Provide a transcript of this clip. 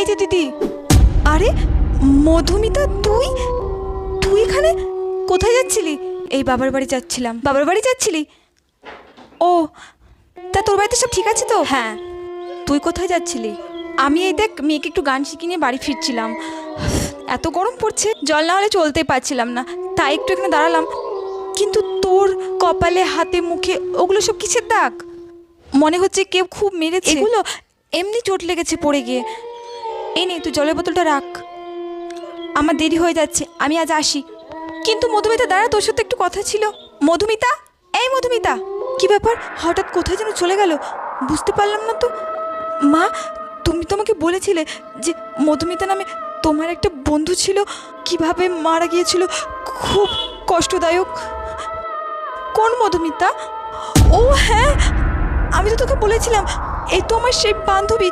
এই যে দিদি। আরে মধুমিতা, তুই তুই এখানে কোথায় যাচ্ছিলি? এই বাবার বাড়ি যাচ্ছিলাম। বাবার বাড়ি যাচ্ছিলি? ও, তা তোর বাড়িতে সব ঠিক আছে তো? হ্যাঁ। তুই কোথায় যাচ্ছিলি? আমি এই দেখ মেয়েকে একটু গান শিখিয়ে নিয়ে বাড়ি ফিরছিলাম। এত গরম পড়ছে, জল না হলে চলতেই পারছিলাম না, তাই একটু এখানে দাঁড়ালাম। কিন্তু তোর কপালে, হাতে, মুখে ওগুলো সব কিসের দাগ? মনে হচ্ছে কেউ খুব মেরেছে। এগুলো এমনি চোট লেগেছে পড়ে গিয়ে। এই নে, তুই জলের বোতলটা রাখ। আমার দেরি হয়ে যাচ্ছে, আমি আজ আসি। কিন্তু মধুমিতা দাঁড়া, তোর সাথে একটু কথা ছিল। মধুমিতা, এই মধুমিতা, কি ব্যাপার? হঠাৎ কোথায় যেন চলে গেল, বুঝতে পারলাম না তো। মা, তুমি তোমাকে বলেছিলে যে মধুমিতা নামে তোমার একটা বন্ধু ছিল, কিভাবে মারা গিয়েছিল, খুব কষ্টদায়ক। কোন মধুমিতা? ও হ্যাঁ, আমি তো তোকে বলেছিলাম, এই তো আমার সেই বান্ধবী।